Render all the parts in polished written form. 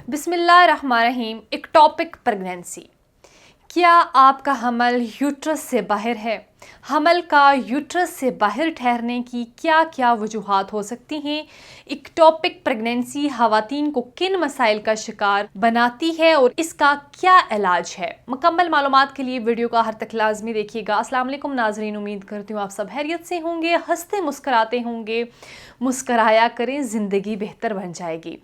بسم اللہ الرحمن الرحیم۔ ایکٹوپک پریگنینسی، کیا آپ کا حمل یوٹرس سے باہر ہے؟ حمل کا یوٹرس سے باہر ٹھہرنے کی کیا کیا وجوہات ہو سکتی ہیں؟ ایکٹوپک پریگنینسی خواتین کو کن مسائل کا شکار بناتی ہے اور اس کا کیا علاج ہے؟ مکمل معلومات کے لیے ویڈیو کا ہر تک لازمی دیکھیے گا۔ السلام علیکم ناظرین، امید کرتی ہوں آپ سب خیریت سے ہوں گے، ہنستے مسکراتے ہوں گے۔ مسکرایا کریں، زندگی بہتر بن جائے گی۔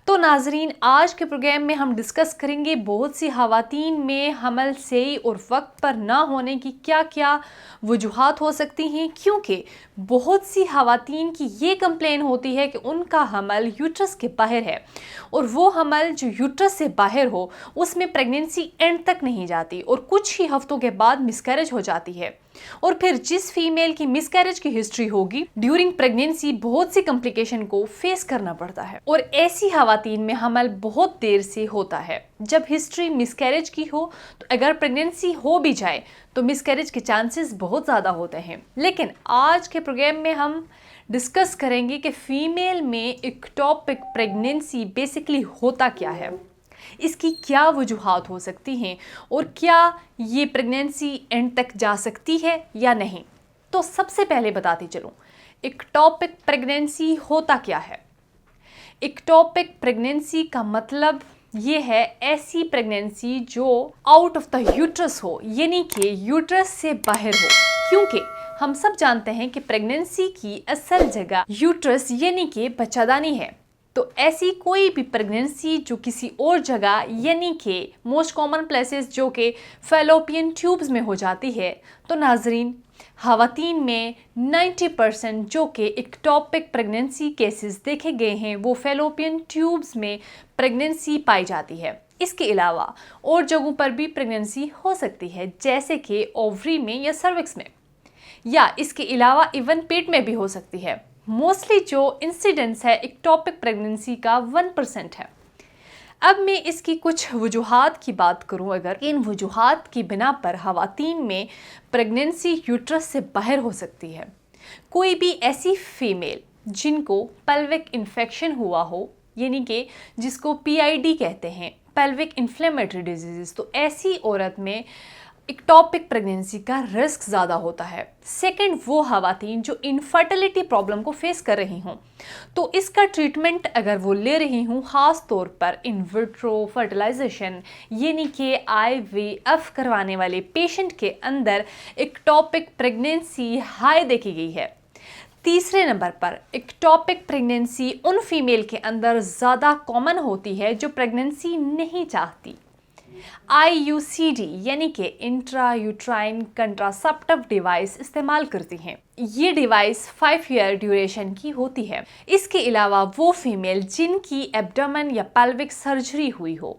تو ناظرین، آج کے پروگرام میں ہم ڈسکس کریں گے بہت سی خواتین میں حمل صحیح اور وقت پر نہ ہونے کی کیا کیا وجوہات ہو سکتی ہیں، کیونکہ بہت سی خواتین کی یہ کمپلین ہوتی ہے کہ ان کا حمل یوٹرس کے باہر ہے، اور وہ حمل جو یوٹرس سے باہر ہو اس میں پریگنینسی اینڈ تک نہیں جاتی اور کچھ ہی ہفتوں کے بعد مسکیریج ہو جاتی ہے۔ اور پھر جس فیمیل کی مسکیریج کی ہسٹری ہوگی ڈیورنگ پریگنینسی بہت سی کمپلیکیشن کو فیس کرنا پڑتا ہے، اور ایسی خواتین میں حمل بہت دیر سے ہوتا ہے۔ جب ہسٹری مسکیریج کی ہو تو اگر پریگنینسی ہو بھی جائے تو مسکیریج کے چانسز بہت زیادہ ہوتے ہیں۔ لیکن آج کے پروگرام میں ہم ڈسکس کریں گے کہ فیمیل میں ایکٹوپک پریگنینسی بیسکلی ہوتا کیا ہے، اس کی کیا وجوہات ہو سکتی ہیں، اور کیا یہ پریگنینسی اینڈ تک جا سکتی ہے یا نہیں۔ تو سب سے پہلے بتاتی چلوں، ایکٹوپک پریگنینسی ہوتا کیا ہے۔ ایکٹوپک پریگنینسی کا مطلب یہ ہے ایسی پریگنینسی جو آؤٹ آف دا یوٹرس ہو، یعنی کہ یوٹرس سے باہر ہو، کیونکہ ہم سب جانتے ہیں کہ پریگنینسی کی اصل جگہ یوٹرس یعنی کہ بچہ دانی ہے۔ تو ایسی کوئی بھی پریگنینسی جو کسی اور جگہ یعنی کہ موسٹ کامن پلیسز جو کہ فیلوپین ٹیوبز میں ہو جاتی ہے، تو ناظرین خواتین میں 90% جو کہ ایکٹوپک پریگنینسی کیسز دیکھے گئے ہیں وہ فیلوپین ٹیوبز میں پریگنینسی پائی جاتی ہے۔ اس کے علاوہ اور جگہوں پر بھی پریگنینسی ہو سکتی ہے، جیسے کہ اووری میں یا سروکس میں، یا اس کے علاوہ ایون پیٹ میں بھی ہو سکتی ہے۔ موسٹلی جو انسیڈنس ہے ایکٹوپک پریگنینسی کا 1% ہے۔ اب میں اس کی کچھ وجوہات کی بات کروں، اگر ان وجوہات کی بنا پر خواتین میں پریگنینسی یوٹرس سے باہر ہو سکتی ہے۔ کوئی بھی ایسی فیمیل جن کو پلوک انفیکشن ہوا ہو، یعنی کہ جس کو PID کہتے ہیں، پیلوک انفلیمیٹری ڈیزیز، تو ایسی عورت میں ایکٹوپک پریگنینسی کا رسک زیادہ ہوتا ہے۔ سیکنڈ، وہ خواتین جو انفرٹیلٹی پرابلم کو فیس کر رہی ہوں، تو اس کا ٹریٹمنٹ اگر وہ لے رہی ہوں، خاص طور پر ان وٹرو فرٹیلائزیشن یعنی کہ IVF کروانے والے پیشنٹ کے اندر ایکٹوپک پریگنینسی ہائی دیکھی گئی ہے۔ تیسرے نمبر پر ایکٹوپک پریگنینسی ان فیمیل کے اندر زیادہ کامن ہوتی ہے جو پریگنینسی نہیں چاہتی۔ IUCD یعنی کہ انٹرا یوٹرائن کنٹراسیپٹیو ڈیوائس استعمال کرتی ہیں۔ یہ ڈیوائس 5 ایئر ڈیوریشن کی ہوتی ہے۔ اس کے علاوہ وہ فیمیل جن کی ایبڈومن یا پیلوک سرجری ہوئی ہو،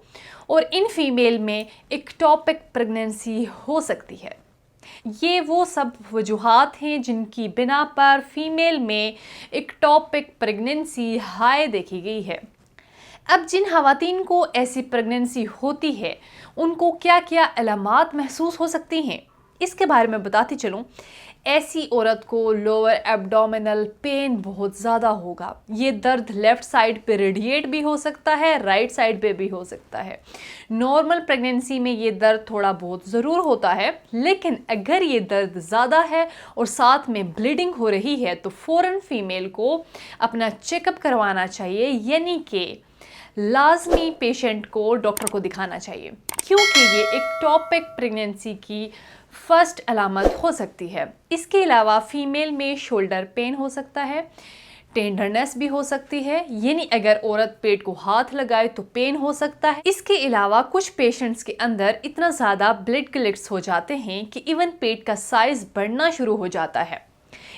اور ان فیمیل میں ایکٹوپک پریگنینسی ہو سکتی ہے۔ یہ وہ سب وجوہات ہیں جن کی بنا پر فیمیل میں ایکٹوپک پریگنینسی ہائی دیکھی گئی ہے۔ اب جن خواتین کو ایسی پریگنینسی ہوتی ہے ان کو کیا کیا علامات محسوس ہو سکتی ہیں، اس کے بارے میں بتاتی چلوں۔ ایسی عورت کو لوور ایبڈومینل پین بہت زیادہ ہوگا۔ یہ درد لیفٹ سائڈ پہ ریڈیٹ بھی ہو سکتا ہے، رائٹ سائڈ پہ بھی ہو سکتا ہے۔ نارمل پریگنینسی میں یہ درد تھوڑا بہت ضرور ہوتا ہے، لیکن اگر یہ درد زیادہ ہے اور ساتھ میں بلیڈنگ ہو رہی ہے تو فوراً فیمیل کو اپنا چیک اپ کروانا چاہیے، یعنی کہ لازمی پیشنٹ کو ڈاکٹر کو دکھانا چاہیے، کیونکہ یہ ایکٹوپک پریگنینسی کی فرسٹ علامت ہو سکتی ہے۔ اس کے علاوہ فیمیل میں شولڈر پین ہو سکتا ہے، ٹینڈرنیس بھی ہو سکتی ہے، یعنی اگر عورت پیٹ کو ہاتھ لگائے تو پین ہو سکتا ہے۔ اس کے علاوہ کچھ پیشنٹس کے اندر اتنا زیادہ بلڈ کلیٹس ہو جاتے ہیں کہ ایون پیٹ کا سائز بڑھنا شروع ہو جاتا ہے۔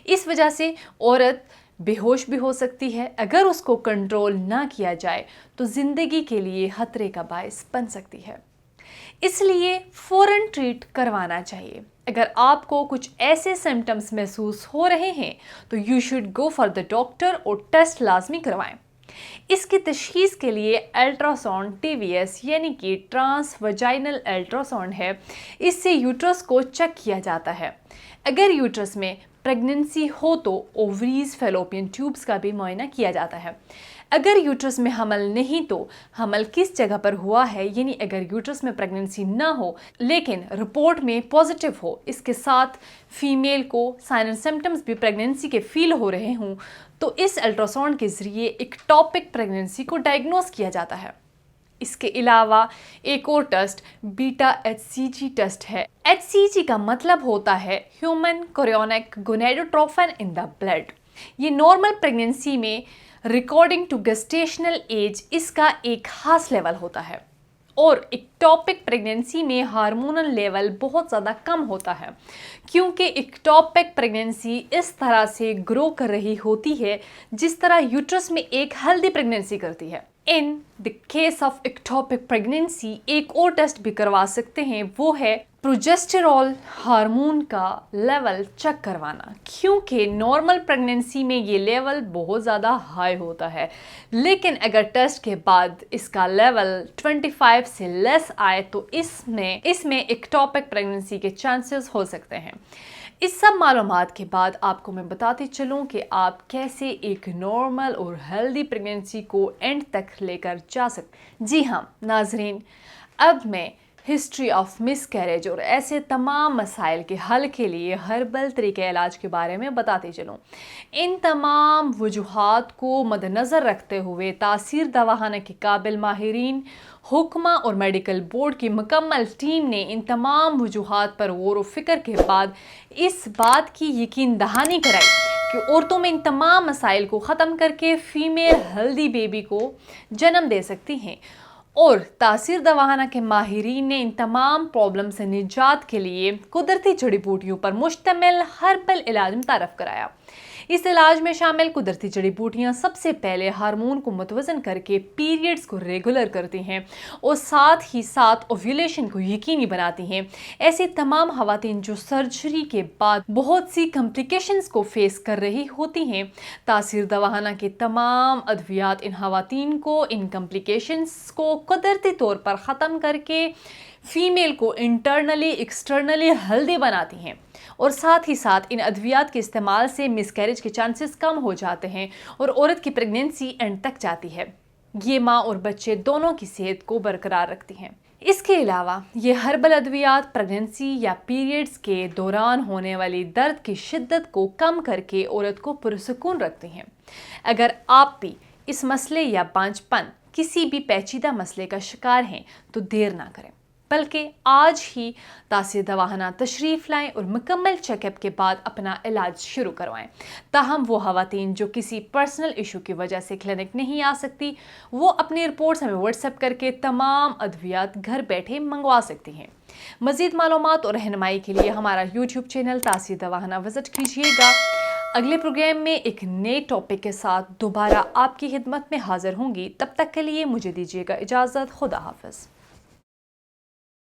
اس وجہ سے عورت بے ہوش بھی ہو سکتی ہے۔ اگر اس کو کنٹرول نہ کیا جائے تو زندگی کے لیے خطرے کا باعث بن سکتی ہے۔ اس لیے فوراً ٹریٹ کروانا چاہیے۔ اگر آپ کو کچھ ایسے سمٹمز محسوس ہو رہے ہیں تو you should go for the doctor اور ٹیسٹ لازمی کروائیں۔ اس کی تشخیص کے لیے الٹراساؤنڈ TVS یعنی کہ ٹرانس ویجائنل الٹراساؤنڈ ہے، اس سے یوٹرس کو چیک کیا جاتا ہے۔ اگر یوٹرس میں پریگنینسی ہو تو اووریز فیلوپین ٹیوبز کا بھی معائنہ کیا جاتا ہے۔ اگر یوٹرس میں حمل نہیں تو حمل کس جگہ پر ہوا ہے، یعنی اگر یوٹرس میں پریگننسی نہ ہو لیکن رپورٹ میں پازیٹیو ہو، اس کے ساتھ فیمیل کو سائن اینڈ سمپٹمز بھی پریگننسی کے فیل ہو رہے ہوں، تو اس الٹراساؤنڈ کے ذریعے ایکٹوپک پریگننسی کو ڈائگنوز کیا جاتا ہے۔ اس کے علاوہ ایک اور ٹیسٹ بیٹا HCG ٹیسٹ ہے۔ HCG کا مطلب ہوتا ہے ہیومن کوریونک گونیڈوٹروفن ان دا بلڈ۔ یہ نارمل پریگننسی میں ریکارڈنگ ٹو گیسٹیشنل ایج اس کا ایک خاص لیول ہوتا ہے، اور ایکٹوپک پریگننسی میں ہارمونل لیول بہت زیادہ کم ہوتا ہے، کیونکہ ایکٹوپک پریگننسی اس طرح سے گرو کر رہی ہوتی ہے جس طرح یوٹرس میں ایک ہیلدی پریگننسی کرتی ہے۔ ان دی کیس آف ایکٹوپک پریگننسی ایک اور ٹیسٹ بھی کروا سکتے ہیں، وہ ہے پروجسٹرول ہارمون کا لیول چیک کروانا، کیونکہ نارمل پریگننسی میں یہ لیول بہت زیادہ ہائی ہوتا ہے، لیکن اگر ٹیسٹ کے بعد اس کا لیول 25 سے لیس آئے تو اس میں ایکٹوپک پریگننسی کے چانسز ہو سکتے ہیں۔ اس سب معلومات کے بعد آپ کو میں بتاتی چلوں کہ آپ کیسے ایک نارمل اور ہیلدی پریگننسی کو اینڈ تک لے کر جا سکتے۔ جی ہاں ناظرین، اب میں ہسٹری آف مس کیریج اور ایسے تمام مسائل کے حل کے لیے ہربل طریقہ علاج کے بارے میں بتاتی چلوں۔ ان تمام وجوہات کو مد نظر رکھتے ہوئے تاثیر دواخانہ کے قابل ماہرین، حکمہ اور میڈیکل بورڈ کی مکمل ٹیم نے ان تمام وجوہات پر غور و فکر کے بعد اس بات کی یقین دہانی کرائی کہ عورتوں میں ان تمام مسائل کو ختم کر کے فیمیل ہیلدی بیبی کو جنم دے سکتی ہیں، اور تاثیر دواخانہ کے ماہرین نے ان تمام پرابلم سے نجات کے لیے قدرتی جڑی بوٹیوں پر مشتمل ہربل علاج متعارف کرایا۔ اس علاج میں شامل قدرتی جڑی بوٹیاں سب سے پہلے ہارمون کو متوازن کر کے پیریڈز کو ریگولر کرتی ہیں اور ساتھ ہی ساتھ اوویولیشن کو یقینی بناتی ہیں۔ ایسی تمام خواتین جو سرجری کے بعد بہت سی کمپلیکیشنز کو فیس کر رہی ہوتی ہیں، تاثیر دواخانہ کے تمام ادویات ان خواتین کو ان کمپلیکیشنز کو قدرتی طور پر ختم کر کے فیمیل کو انٹرنلی ایکسٹرنلی ہیلدی بناتی ہیں، اور ساتھ ہی ساتھ ان ادویات کے استعمال سے مس کیریج کے چانسز کم ہو جاتے ہیں اور عورت کی پریگننسی اینڈ تک جاتی ہے۔ یہ ماں اور بچے دونوں کی صحت کو برقرار رکھتی ہیں۔ اس کے علاوہ یہ ہربل ادویات پریگننسی یا پیریڈز کے دوران ہونے والی درد کی شدت کو کم کر کے عورت کو پرسکون رکھتی ہیں۔ اگر آپ بھی اس مسئلے یا بانجھ پن کسی بھی پیچیدہ مسئلے کا شکار ہیں تو دیر نہ کریں، بلکہ آج ہی تاثیر دواخانہ تشریف لائیں اور مکمل چیک اپ کے بعد اپنا علاج شروع کروائیں۔ تاہم وہ خواتین جو کسی پرسنل ایشو کی وجہ سے کلینک نہیں آ سکتی، وہ اپنی رپورٹس ہمیں واٹس ایپ کر کے تمام ادویات گھر بیٹھے منگوا سکتی ہیں۔ مزید معلومات اور رہنمائی کے لیے ہمارا یوٹیوب چینل تاثیر دواخانہ وزٹ کیجیے گا۔ اگلے پروگرام میں ایک نئے ٹاپک کے ساتھ دوبارہ آپ کی خدمت میں حاضر ہوں گی۔ تب تک کے لیے مجھے دیجیے گا اجازت۔ خدا حافظ۔